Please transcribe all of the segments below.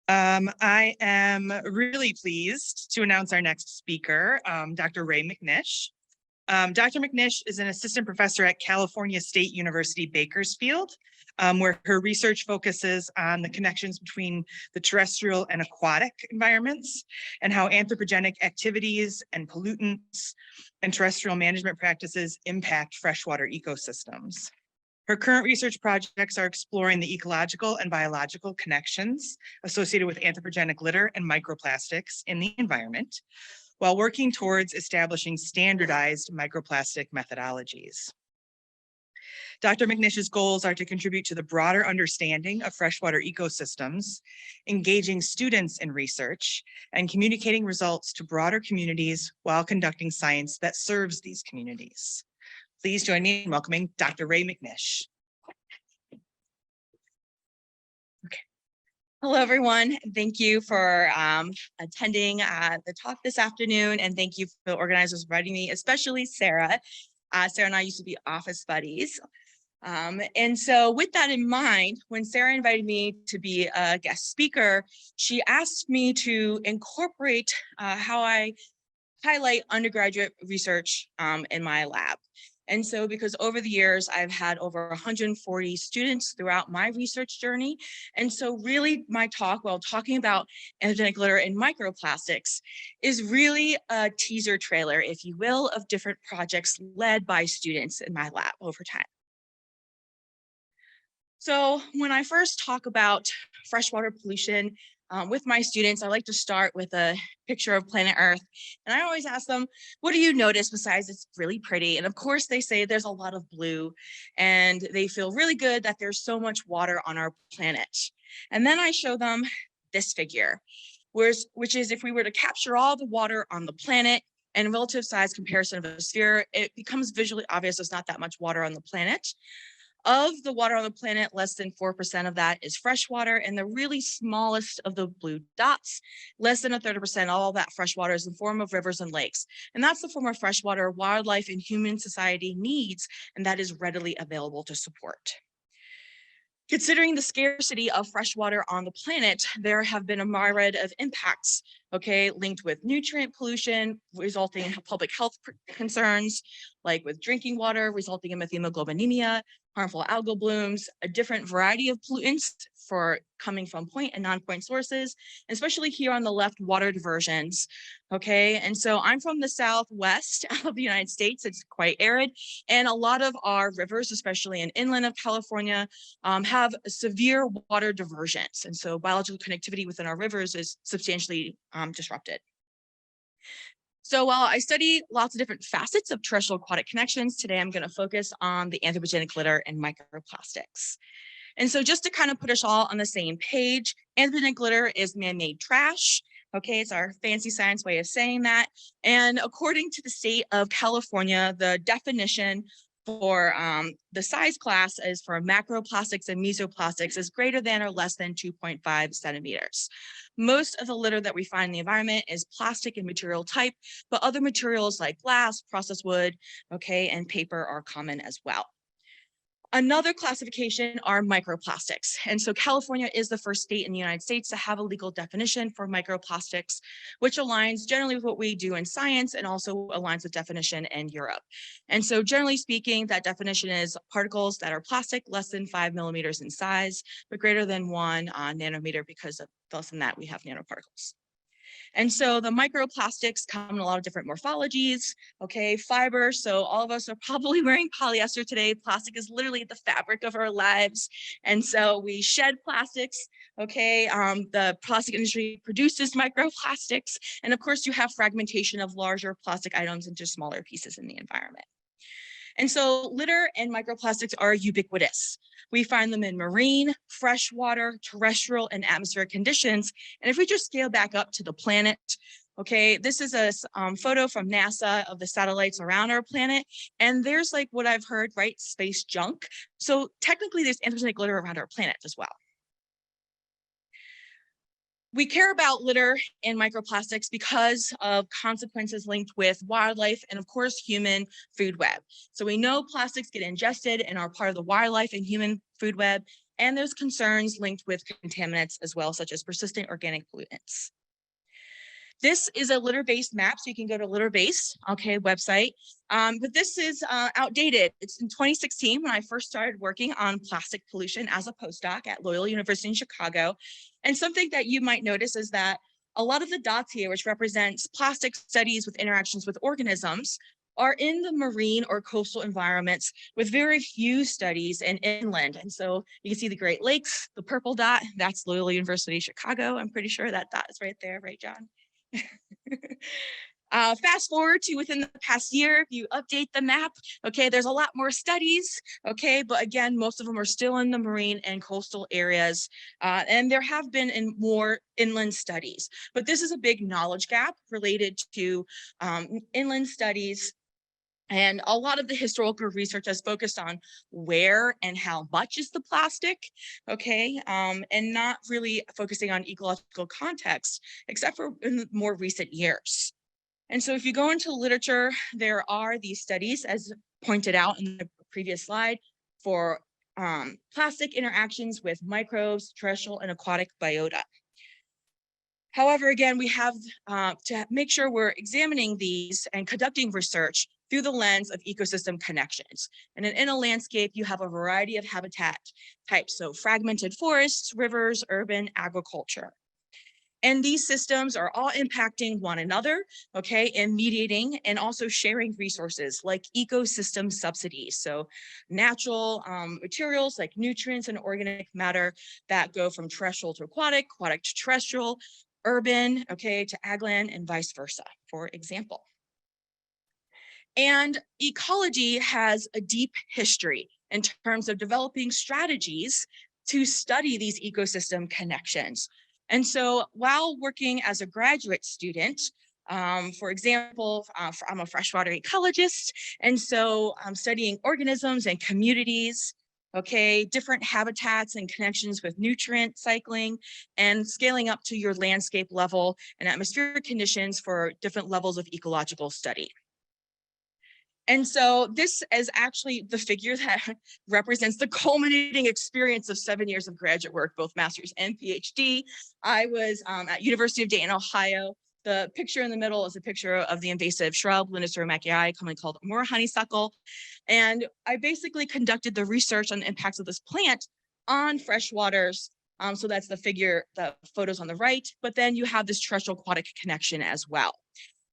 I am really pleased to announce our next speaker, Dr. Ray McNeish. Dr. McNeish is an assistant professor at California State University, Bakersfield, where her research focuses on the connections between the terrestrial and aquatic environments and how anthropogenic activities and pollutants and terrestrial management practices impact freshwater ecosystems. Her current research projects are exploring the ecological and biological connections associated with anthropogenic litter and microplastics in the environment, while working towards establishing standardized microplastic methodologies. Dr. McNeish's goals are to contribute to the broader understanding of freshwater ecosystems, engaging students in research, and communicating results to broader communities while conducting science that serves these communities. Please join me in welcoming Dr. Ray McNeish. Okay. Hello, everyone. Thank you for attending the talk this afternoon, and thank you for the organizers inviting me, especially Sarah. Sarah and I used to be office buddies. And so with that in mind, when Sarah invited me to be a guest speaker, she asked me to incorporate how I highlight undergraduate research in my lab. And so because over the years, I've had over 140 students throughout my research journey. And so really my talk, while talking about anthropogenic litter and microplastics, is really a teaser trailer, if you will, of different projects led by students in my lab over time. So when I first talk about freshwater pollution with my students, I like to start with a picture of planet Earth. And I always ask them, what do you notice besides it's really pretty? And of course they say there's a lot of blue, and they feel really good that there's so much water on our planet. And then I show them this figure, which is if we were to capture all the water on the planet and relative size comparison of a sphere, it becomes visually obvious there's not that much water on the planet. Of the water on the planet, less than 4% of that is freshwater, and the really smallest of the blue dots, less than 1/3%, all of that freshwater is in the form of rivers and lakes. And that's the form of freshwater wildlife and human society needs, and that is readily available to support. Considering the scarcity of freshwater on the planet, there have been a myriad of impacts, linked with nutrient pollution, resulting in public health concerns, like with drinking water, resulting in methemoglobinemia, harmful algal blooms, a different variety of pollutants for coming from point and non-point sources, and especially here on the left, water diversions. And so I'm from the southwest of the United States. It's quite arid, and a lot of our rivers, especially in inland of California, have severe water diversions. And so biological connectivity within our rivers is substantially disrupted. So while I study lots of different facets of terrestrial-aquatic connections, today I'm going to focus on the anthropogenic litter and microplastics. And so just to kind of put us all on the same page, anthropogenic litter is man-made trash. It's our fancy science way of saying that. And according to the state of California, the definition for the size class is for macroplastics and mesoplastics is greater than or less than 2.5 centimeters. Most of the litter that we find in the environment is plastic and material type, but other materials like glass, processed wood, and paper are common as well. Another classification are microplastics. And so California is the first state in the United States to have a legal definition for microplastics, which aligns generally with what we do in science and also aligns with definition in Europe. And so generally speaking, that definition is particles that are plastic less than 5 millimeters in size, but greater than 1 nanometer, because of less than that, we have nanoparticles. And so the microplastics come in a lot of different morphologies, fiber. So all of us are probably wearing polyester today. Plastic is literally the fabric of our lives. And so we shed plastics, the plastic industry produces microplastics. And of course you have fragmentation of larger plastic items into smaller pieces in the environment. And so litter and microplastics are ubiquitous. We find them in marine, freshwater, terrestrial, and atmospheric conditions. And if we just scale back up to the planet, this is a photo from NASA of the satellites around our planet. And there's like what I've heard, space junk. So technically there's anthropogenic litter around our planet as well. We care about litter and microplastics because of consequences linked with wildlife and, of course, human food web. So we know plastics get ingested and are part of the wildlife and human food web. And there's concerns linked with contaminants as well, such as persistent organic pollutants. This is a litter-based map, so you can go to litter-based, website. But this is outdated. It's in 2016 when I first started working on plastic pollution as a postdoc at Loyola University in Chicago. And something that you might notice is that a lot of the dots here, which represents plastic studies with interactions with organisms, are in the marine or coastal environments with very few studies in inland. And so you can see the Great Lakes, the purple dot, that's Loyola University Chicago. I'm pretty sure that dot is right there, right, John? Fast forward to within the past year, if you update the map, there's a lot more studies, but again, most of them are still in the marine and coastal areas, and there have been more inland studies, but this is a big knowledge gap related to inland studies. And a lot of the historical research has focused on where and how much is the plastic, and not really focusing on ecological context, except for in the more recent years. And so if you go into literature, there are these studies, as pointed out in the previous slide, for plastic interactions with microbes, terrestrial and aquatic biota. However, again, we have to make sure we're examining these and conducting research through the lens of ecosystem connections. And in a landscape, you have a variety of habitat types, so fragmented forests, rivers, urban, agriculture. And these systems are all impacting one another, and mediating and also sharing resources like ecosystem subsidies. So natural materials like nutrients and organic matter that go from terrestrial to aquatic, aquatic to terrestrial, urban, to agland, and vice versa, for example. And ecology has a deep history in terms of developing strategies to study these ecosystem connections. And so while working as a graduate student, for example, I'm a freshwater ecologist, and so I'm studying organisms and communities, different habitats and connections with nutrient cycling, and scaling up to your landscape level and atmospheric conditions for different levels of ecological study. And so this is actually the figure that represents the culminating experience of 7 years of graduate work, both master's and PhD. I was at University of Dayton, Ohio. The picture in the middle is a picture of the invasive shrub, Linnaeus commonly called Amur honeysuckle. And I basically conducted the research on the impacts of this plant on freshwaters. So that's the figure, the photos on the right, but then you have this terrestrial aquatic connection as well.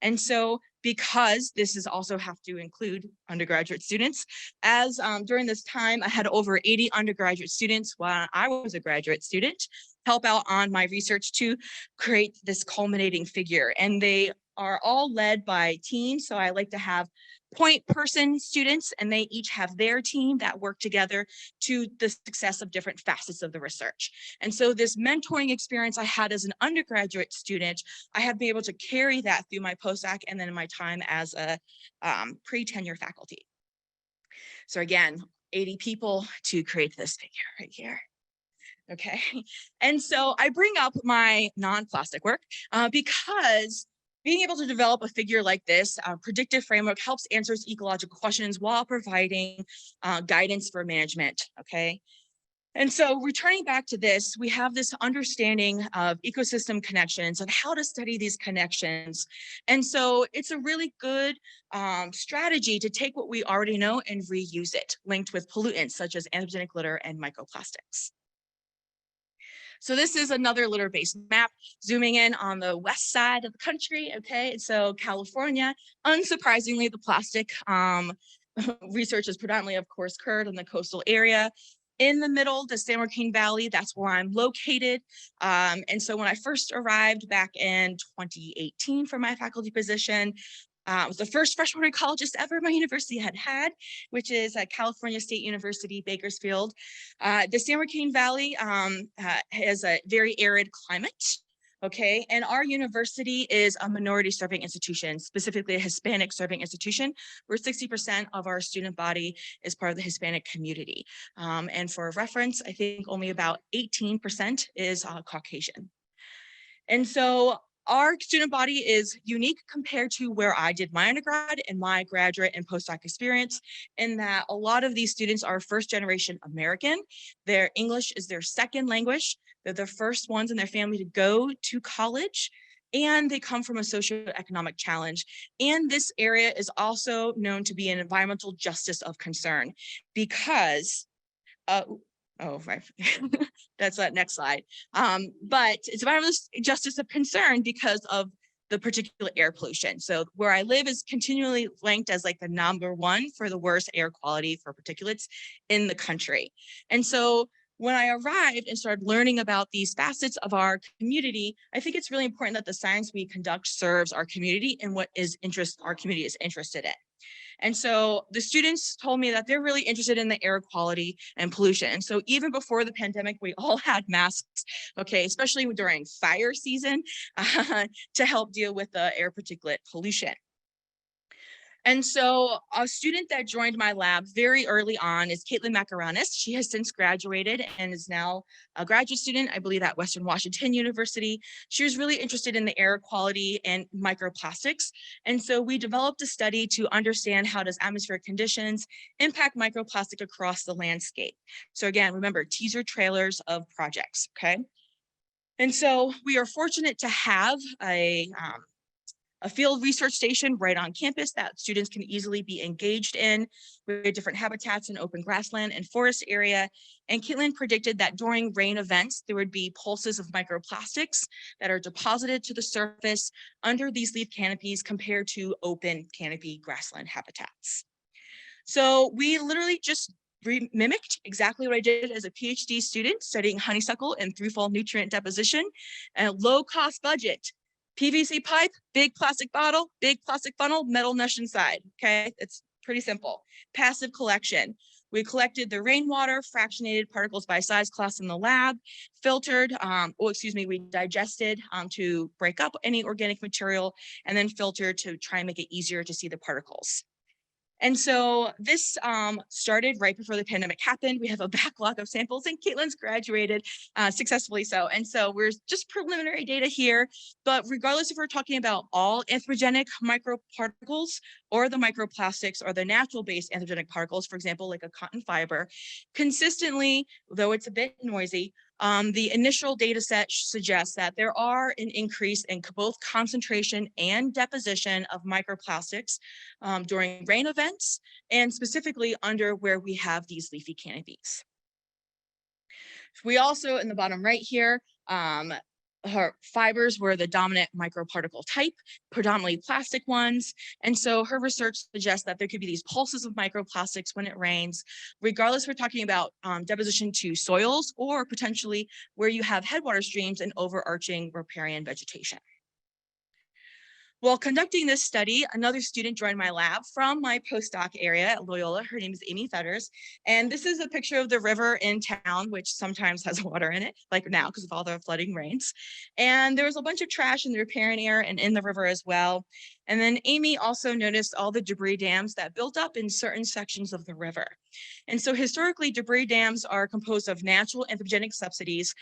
And so because this is also have to include undergraduate students, as during this time, I had over 80 undergraduate students while I was a graduate student help out on my research to create this culminating figure. And they are all led by teams. So I like to have point person students, and they each have their team that work together to the success of different facets of the research. And so this mentoring experience I had as an undergraduate student, I have been able to carry that through my postdoc and then in my time as a pre-tenure faculty. So again, 80 people to create this figure right here. And so I bring up my non-plastic work because being able to develop a figure like this, predictive framework, helps answers ecological questions while providing guidance for management, And so returning back to this, we have this understanding of ecosystem connections and how to study these connections. And so it's a really good strategy to take what we already know and reuse it, linked with pollutants such as anthropogenic litter and microplastics. So this is another litter-based map, zooming in on the west side of the country, So California, unsurprisingly, the plastic research is predominantly, of course, occurred in the coastal area. In the middle, the San Joaquin Valley, that's where I'm located. And so when I first arrived back in 2018 for my faculty position, it was the first freshwater ecologist ever my university had, which is at California State University, Bakersfield. The San Joaquin Valley has a very arid climate, and our university is a minority serving institution, specifically a Hispanic serving institution, where 60% of our student body is part of the Hispanic community. And for reference, I think only about 18% is Caucasian. And so Our student body is unique compared to where I did my undergrad and my graduate and postdoc experience, in that a lot of these students are first generation American. Their English is their second language. They're the first ones in their family to go to college, and they come from a socioeconomic challenge. And this area is also known to be an environmental justice of concern because oh, right. That's that next slide. But it's environmental justice of concern because of the particulate air pollution. So where I live is continually ranked as like the #1 for the worst air quality for particulates in the country. And so when I arrived and started learning about these facets of our community, I think it's really important that the science we conduct serves our community and what our community is interested in. And so the students told me that they're really interested in the air quality and pollution. And so even before the pandemic, we all had masks, okay, especially during fire season, to help deal with the air particulate pollution. And so a student that joined my lab very early on is Caitlin Macaranis. She has since graduated and is now a graduate student, I believe, at Western Washington University. She was really interested in the air quality and microplastics. And so we developed a study to understand how does atmospheric conditions impact microplastic across the landscape. So again, remember, teaser trailers of projects, okay? And so we are fortunate to have a field research station right on campus that students can easily be engaged in with different habitats in open grassland and forest area. And Caitlin predicted that during rain events, there would be pulses of microplastics that are deposited to the surface under these leaf canopies compared to open canopy grassland habitats. So we literally just mimicked exactly what I did as a PhD student studying honeysuckle and through-fall nutrient deposition and a low-cost budget. PVC pipe, big plastic bottle, big plastic funnel, metal mesh inside, okay? It's pretty simple. Passive collection. We collected the rainwater, fractionated particles by size class in the lab, filtered, we digested to break up any organic material, and then filtered to try and make it easier to see the particles. And so this started right before the pandemic happened. We have a backlog of samples and Caitlin's graduated successfully so. And so we're just preliminary data here, but regardless if we're talking about all anthropogenic microparticles or the microplastics or the natural-based anthropogenic particles, for example, like a cotton fiber, consistently, though it's a bit noisy, the initial data set suggests that there are an increase in both concentration and deposition of microplastics during rain events, and specifically under where we have these leafy canopies. We also, in the bottom right here, her fibers were the dominant microparticle type, predominantly plastic ones. And so her research suggests that there could be these pulses of microplastics when it rains, regardless we're talking about deposition to soils or potentially where you have headwater streams and overarching riparian vegetation. While conducting this study, another student joined my lab from my postdoc area at Loyola. Her name is Amy Fetters. And this is a picture of the river in town, which sometimes has water in it, like now because of all the flooding rains. And there was a bunch of trash in the riparian area and in the river as well. And then Amy also noticed all the debris dams that built up in certain sections of the river. And so historically, debris dams are composed of natural anthropogenic subsidies,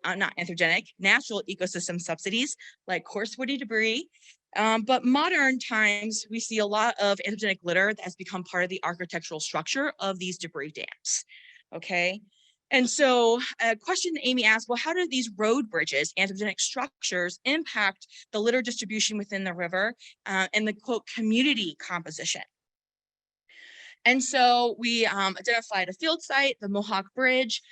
not anthropogenic, natural ecosystem subsidies, like coarse woody debris. But modern times, we see a lot of anthropogenic litter that has become part of the architectural structure of these debris dams, okay? And so a question that Amy asked, well, how do these road bridges, anthropogenic structures, impact the litter distribution within the river and the, quote, community composition? And so we identified a field site, the Mohawk Bridge,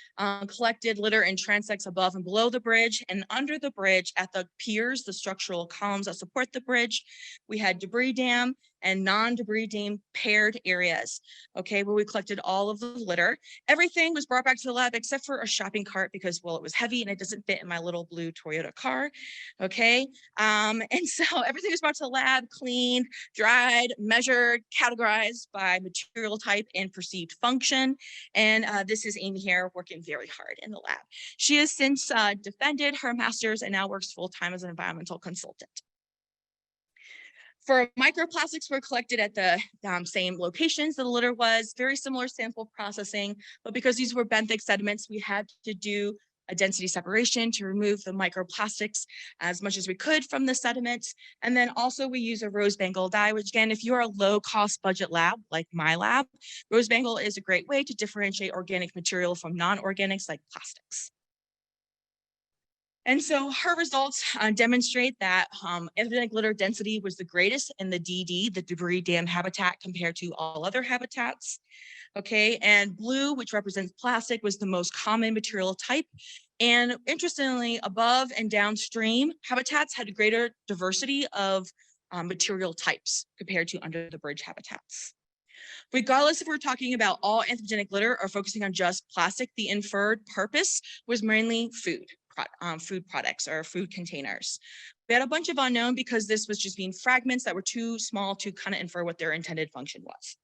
collected litter in transects above and below the bridge, and under the bridge at the piers, the structural columns that support the bridge, we had debris dam and non-debris dam paired areas, okay, where we collected all of the litter. Everything was brought back to the lab except for a shopping cart because, well, it was heavy and it doesn't fit in my little blue Toyota car, okay? And so everything was brought to the lab, cleaned, dried, measured, categorized by material type and perceived function. And this is Amy here working very hard in the lab. She has since defended her master's and now works full-time as an environmental consultant. For microplastics were collected at the same locations the litter was, very similar sample processing, but because these were benthic sediments, we had to do a density separation to remove the microplastics as much as we could from the sediments. And then also we use a rose bangle dye, which again, if you're a low cost budget lab like my lab, rose bangle is a great way to differentiate organic material from non-organics like plastics. And so her results demonstrate that anthropogenic litter density was the greatest in the DD, the debris dam habitat, compared to all other habitats. Okay, and blue, which represents plastic, was the most common material type. And interestingly, above and downstream habitats had greater diversity of material types compared to under the bridge habitats. Regardless if we're talking about all anthropogenic litter or focusing on just plastic, the inferred purpose was mainly food products or food containers. We had a bunch of unknown because this was just being fragments that were too small to kind of infer what their intended function was.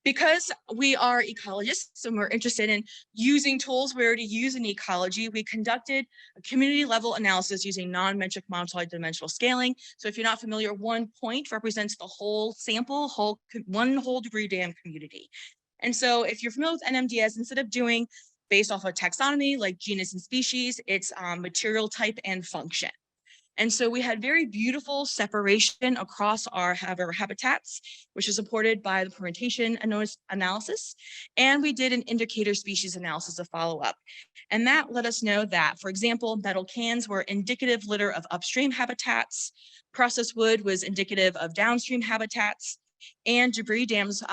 Because we are ecologists and we're interested in using tools where to use in ecology, we conducted a community level analysis using non-metric multi-dimensional scaling. So if you're not familiar, 1 point represents the whole sample, one whole debris dam community. And so if you're familiar with NMDS, instead of doing based off of taxonomy like genus and species, it's material type and function. And so we had very beautiful separation across our habitats, which is supported by the permutation analysis. And we did an indicator species analysis to follow up. And that let us know that, for example, metal cans were indicative litter of upstream habitats, processed wood was indicative of downstream habitats, and debris dams,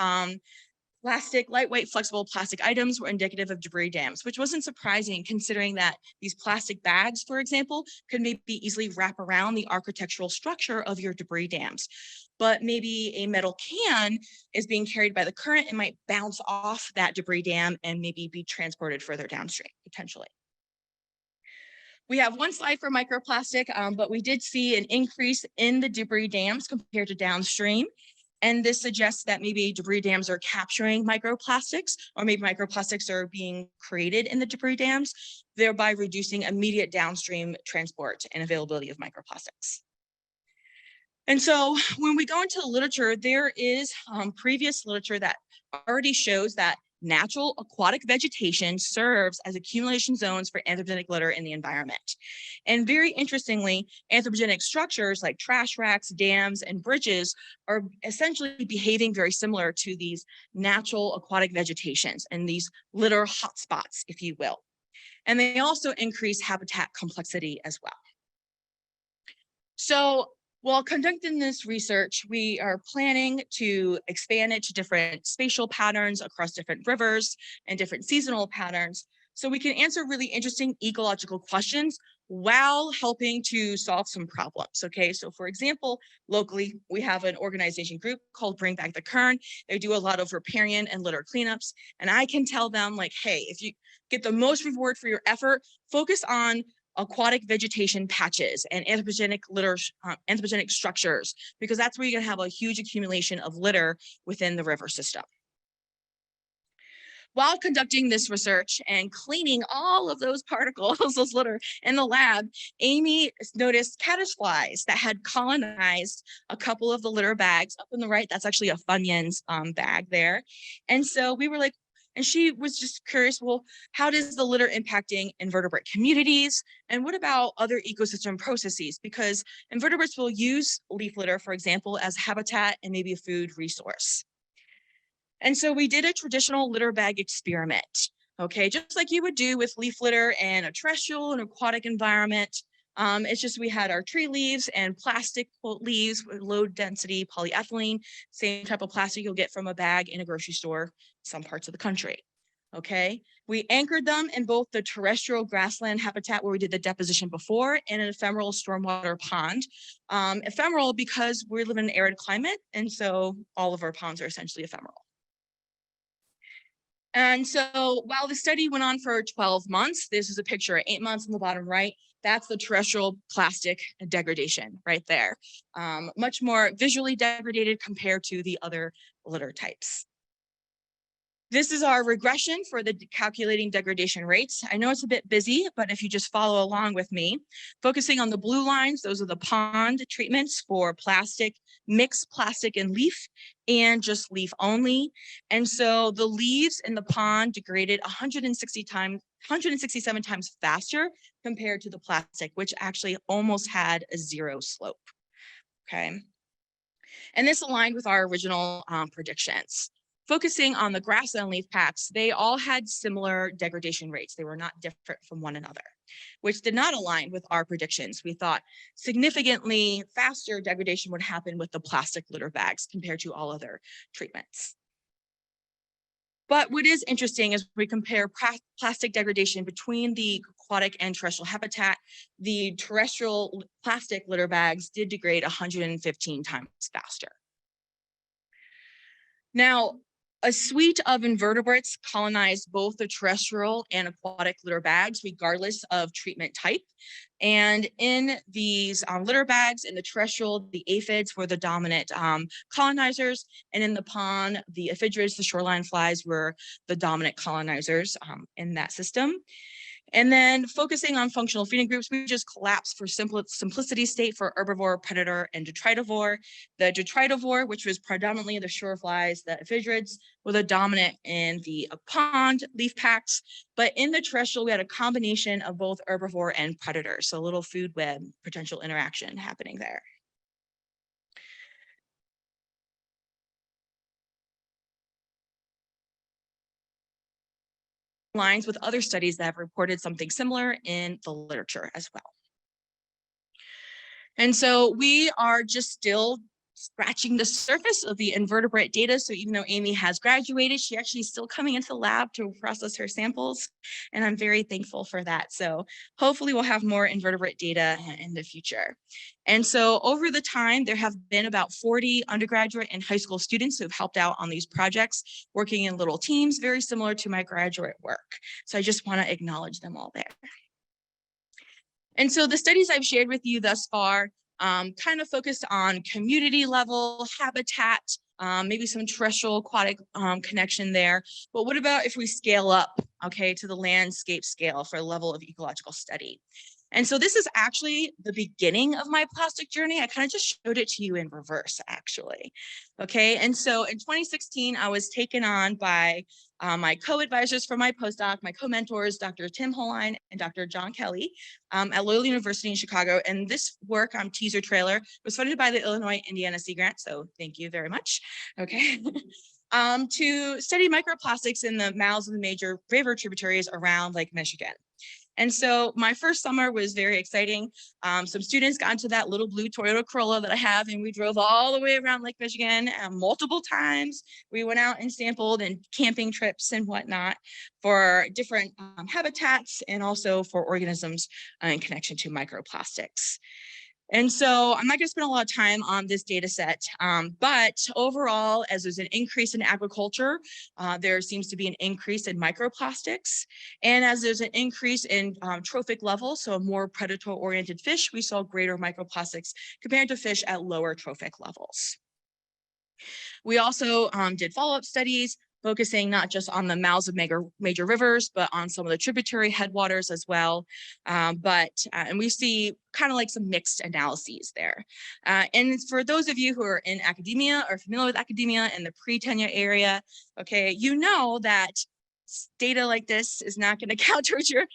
plastic, lightweight, flexible plastic items were indicative of debris dams, which wasn't surprising considering that these plastic bags, for example, could maybe easily wrap around the architectural structure of your debris dams. But maybe a metal can is being carried by the current and might bounce off that debris dam and maybe be transported further downstream, potentially. We have one slide for microplastic, but we did see an increase in the debris dams compared to downstream. And this suggests that maybe debris dams are capturing microplastics, or maybe microplastics are being created in the debris dams, thereby reducing immediate downstream transport and availability of microplastics. And so when we go into the literature, there is previous literature that already shows that natural aquatic vegetation serves as accumulation zones for anthropogenic litter in the environment. And very interestingly, anthropogenic structures like trash racks, dams, and bridges are essentially behaving very similar to these natural aquatic vegetations and these litter hotspots, if you will. And they also increase habitat complexity as well. So while conducting this research, we are planning to expand it to different spatial patterns across different rivers and different seasonal patterns, so we can answer really interesting ecological questions while helping to solve some problems, okay? So for example, locally, we have an organization group called Bring Back the Kern. They do a lot of riparian and litter cleanups, and I can tell them like, hey, if you get the most reward for your effort, focus on aquatic vegetation patches and anthropogenic litter, anthropogenic structures, because that's where you're gonna have a huge accumulation of litter within the river system. While conducting this research and cleaning all of those particles, those litter in the lab, Amy noticed caddisflies that had colonized a couple of the litter bags. Up on the right, that's actually a Funyuns bag there. And so we were like, and she was just curious, well, how does the litter impacting invertebrate communities? And what about other ecosystem processes? Because invertebrates will use leaf litter, for example, as habitat and maybe a food resource. And so we did a traditional litter bag experiment, okay? Just like you would do with leaf litter in a terrestrial and aquatic environment. It's just we had our tree leaves and plastic leaves with low density polyethylene, same type of plastic you'll get from a bag in a grocery store, some parts of the country, okay? We anchored them in both the terrestrial grassland habitat where we did the deposition before and an ephemeral stormwater pond. Ephemeral because we live in an arid climate, and so all of our ponds are essentially ephemeral. And so while the study went on for 12 months, this is a picture at 8 months on the bottom right. That's the terrestrial plastic degradation right there. Much more visually degraded compared to the other litter types. This is our regression for the calculating degradation rates. I know it's a bit busy, but if you just follow along with me, focusing on the blue lines, those are the pond treatments for plastic, mixed plastic and leaf, and just leaf only. And so the leaves in the pond degraded 167 times faster compared to the plastic, which actually almost had a zero slope. Okay. And this aligned with our original predictions. Focusing on the grassland leaf packs, they all had similar degradation rates. They were not different from one another, which did not align with our predictions. We thought significantly faster degradation would happen with the plastic litter bags compared to all other treatments. But what is interesting is we compare plastic degradation between the aquatic and terrestrial habitat. The terrestrial plastic litter bags did degrade 115 times faster. Now, a suite of invertebrates colonized both the terrestrial and aquatic litter bags, regardless of treatment type. And in these litter bags, in the terrestrial, the aphids were the dominant colonizers, and in the pond, the ephidrids, the shoreline flies, were the dominant colonizers in that system. And then focusing on functional feeding groups, we just collapsed for simplicity state for herbivore, predator, and detritivore. The detritivore, which was predominantly the shore flies, the ephidrids, were the dominant in the pond leaf packs. But in the terrestrial, we had a combination of both herbivore and predator. So a little food web potential interaction happening there. Lines with other studies that have reported something similar in the literature as well. And so we are just still scratching the surface of the invertebrate data. So even though Amy has graduated, she actually is still coming into the lab to process her samples. And I'm very thankful for that. So hopefully we'll have more invertebrate data in the future. And so over the time, there have been about 40 undergraduate and high school students who have helped out on these projects, working in little teams, very similar to my graduate work. So I just want to acknowledge them all there. And so the studies I've shared with you thus far kind of focused on community level, habitat, maybe some terrestrial aquatic connection there. But what about if we scale up, okay, to the landscape scale for a level of ecological study? And so this is actually the beginning of my plastic journey. I kind of just showed it to you in reverse, actually. Okay, and so in 2016, I was taken on by my co-advisors for my postdoc, my co-mentors, Dr. Tim Holine and Dr. John Kelly at Loyola University in Chicago. And this work on Teaser Trailer was funded by the Illinois Indiana Sea Grant. So thank you very much. Okay. To study microplastics in the mouths of the major river tributaries around Lake Michigan. And so my first summer was very exciting. Some students got into that little blue Toyota Corolla that I have, and we drove all the way around Lake Michigan multiple times. We went out and sampled and camping trips and whatnot for different habitats and also for organisms in connection to microplastics. And so I'm not going to spend a lot of time on this data set, but overall, as there's an increase in agriculture, there seems to be an increase in microplastics. And as there's an increase in trophic levels, so more predator-oriented fish, we saw greater microplastics compared to fish at lower trophic levels. We Also did follow-up studies focusing not just on the mouths of major rivers, but on some of the tributary headwaters as well. And we see kind of like some mixed analyses there. And for those of you who are in academia or familiar with academia in the pre-tenure area, okay, you know that data like this is not going to count towards your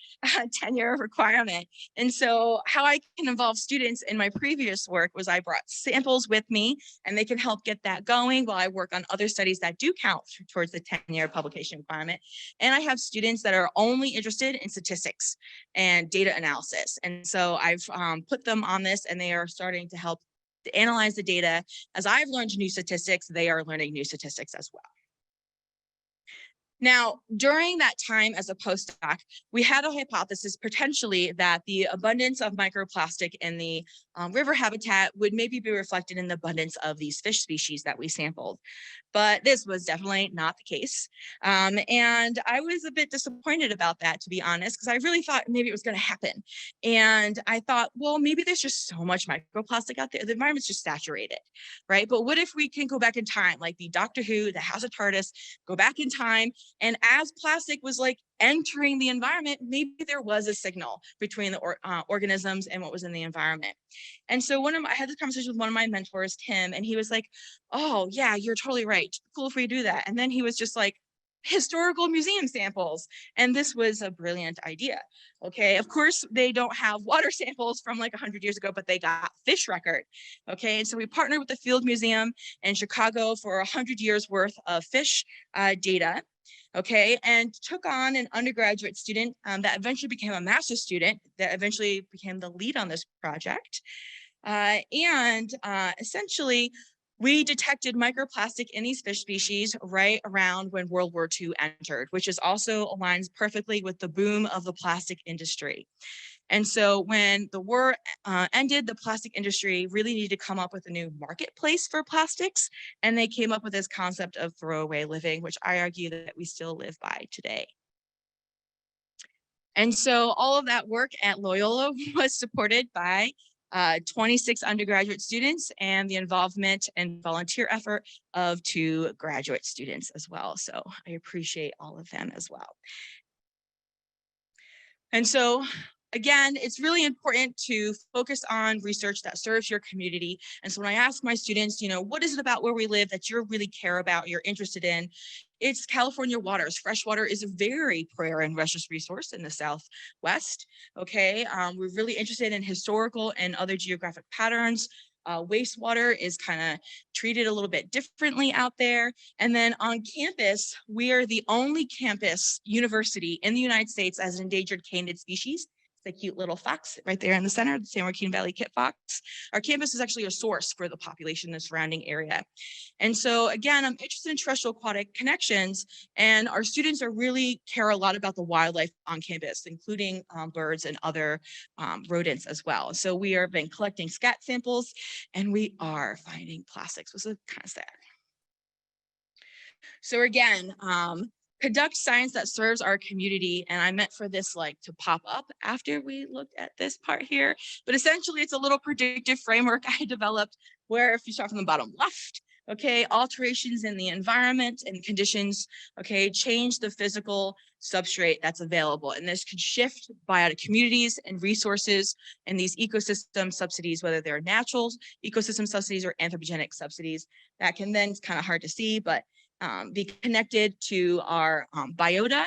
tenure requirement. And so how I can involve students in my previous work was I brought samples with me, and they can help get that going while I work on other studies that do count towards the tenure publication requirement. And I have students that are only interested in statistics and data analysis. And so I've put them on this, and they are starting to help to analyze the data. As I've learned new statistics, they are learning new statistics as well. Now, during that time as a postdoc, we had a hypothesis potentially that the abundance of microplastic in the river habitat would maybe be reflected in the abundance of these fish species that we sampled. but this was definitely not the case. And I was a bit disappointed about that, to be honest, because I really thought maybe it was going to happen. And I thought, well, maybe there's just so much microplastic out there. The environment's just saturated, right? But what if we can go back in time, like the Doctor Who, the House of TARDIS, go back in time, and as plastic was like entering the environment, maybe there was a signal between the organisms and what was in the environment. And so I had this conversation with one of my mentors, Tim, and he was like, oh yeah, you're totally right. Cool if we do that. And then he was just like, historical museum samples. And this was a brilliant idea. Okay, of course, they don't have water samples from like 100 years ago, but they got fish record. Okay, and so we partnered with the Field Museum in Chicago for 100 years worth of fish data. Okay, and took on an undergraduate student that eventually became a master's student that eventually became the lead on this project. Essentially, we detected microplastic in these fish species right around when World War II entered, which is also aligns perfectly with the boom of the plastic industry. And so when the war ended, the plastic industry really needed to come up with a new marketplace for plastics. And they came up with this concept of throwaway living, which I argue that we still live by today. And so all of that work at Loyola was supported by 26 undergraduate students and the involvement and volunteer effort of 2 graduate students as well. So I appreciate all of them as well. And so again, it's really important to focus on research that serves your community. And so when I ask my students, what is it about where we live that you really care about, you're interested in? It's California waters. Freshwater is a very rare and precious resource in the Southwest. Okay, we're really interested in historical and other geographic patterns. Wastewater is kind of treated a little bit differently out there. And then on campus, we are the only campus university in the United States as an endangered canid species. The cute little fox right there in the center, the San Joaquin Valley kit fox. Our campus is actually a source for the population in the surrounding area. And so again, I'm interested in terrestrial-aquatic connections, and our students really care a lot about the wildlife on campus, including birds and other rodents as well. So we have been collecting scat samples, and we are finding plastics, which is kind of sad. So again, conduct science that serves our community. And I meant for this to pop up after we looked at this part here, but essentially it's a little predictive framework I developed where if you start from the bottom left, okay, alterations in the environment and conditions, okay, change the physical substrate that's available. And this could shift biotic communities and resources and these ecosystem subsidies, whether they're natural ecosystem subsidies or anthropogenic subsidies. That can then, it's kind of hard to see, but be connected to our biota.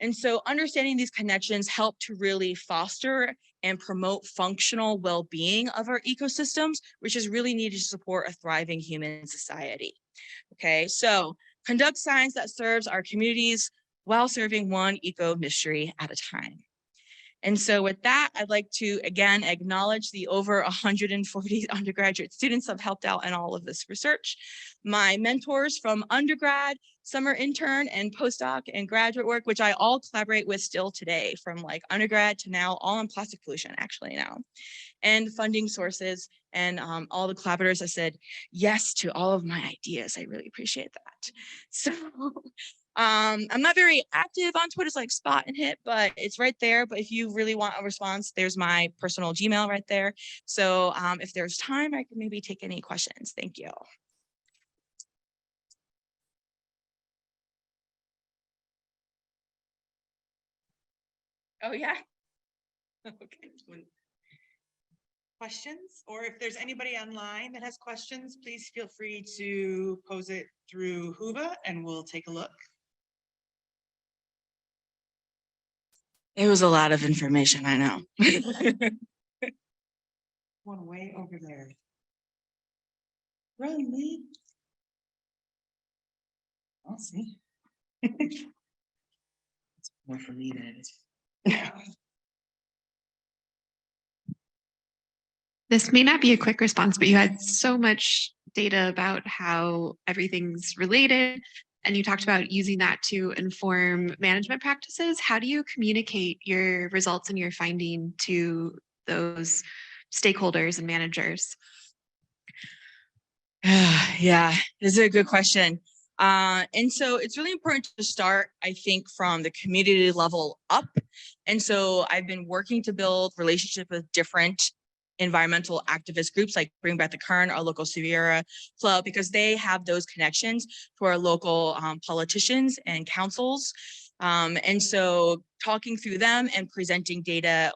And so understanding these connections help to really foster and promote functional well-being of our ecosystems, which is really needed to support a thriving human society. Okay, so conduct science that serves our communities while serving one eco mystery at a time. And so with that, I'd like to again acknowledge the over 140 undergraduate students who have helped out in all of this research. My mentors from undergrad, summer intern, and postdoc and graduate work, which I all collaborate with still today, from undergrad to now, all in plastic pollution actually now. And funding sources and all the collaborators that said yes to all of my ideas. I really appreciate that. So I'm not very active on Twitter, it's spot and hit, but it's right there. But if you really want a response, there's my personal Gmail right there. So if there's time, I can maybe take any questions. Thank you. Oh, yeah. Okay. Questions, or if there's anybody online that has questions, please feel free to pose it through Huva and we'll take a look. It was a lot of information, I know. One way over there. Run, Lee. I'll see. It's more for me than it is. This may not be a quick response, but you had so much data about how everything's related, and you talked about using that to inform management practices. How do you communicate your results and your finding to those stakeholders and managers? Yeah, this is a good question. And so it's really important to start, I think, from the community level up. And so I've been working to build relationships with different environmental activist groups like Bring Back the Kern, our local Sierra Club, because they have those connections to our local politicians and councils. And so talking through them and presenting data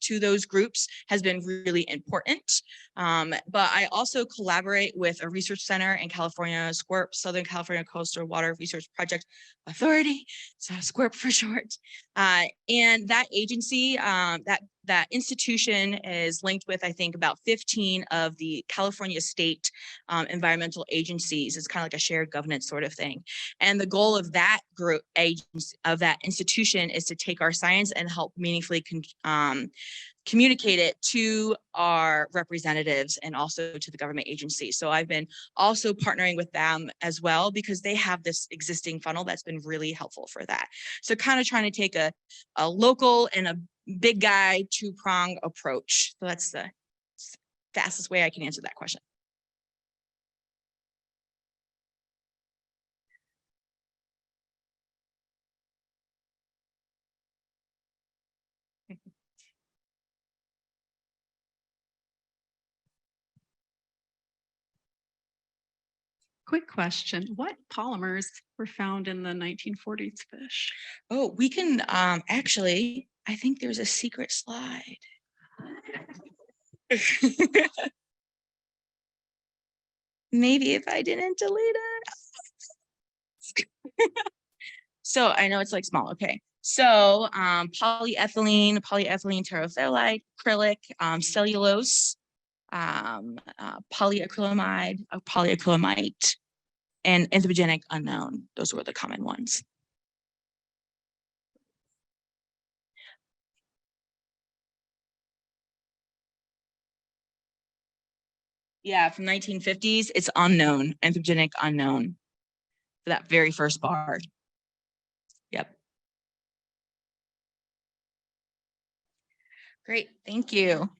to those groups has been really important. But I also collaborate with a research center in California, SCWRP, Southern California Coastal Water Research Project Authority, so SCWRP for short. And that agency, that institution is linked with, I think, about 15 of the California state environmental agencies. It's kind of like a shared governance sort of thing. And the goal of that group, of that institution, is to take our science and help meaningfully communicate it to our representatives and also to the government agencies. So I've been also partnering with them as well, because they have this existing funnel that's been really helpful for that. So kind of trying to take a local and a big guy two-prong approach. So that's the fastest way I can answer that question. Quick question, what polymers were found in the 1940s fish? Oh, we can actually, I think there's a secret slide. Maybe if I didn't delete it. So I know it's like small, okay. So polyethylene terephthalate, acrylic, cellulose, polyacrylamide, polyacrylamide, and anthropogenic unknown. Those were the common ones. Yeah, from 1950s, it's unknown, anthropogenic unknown, for that very first bar. Yep. Great, thank you.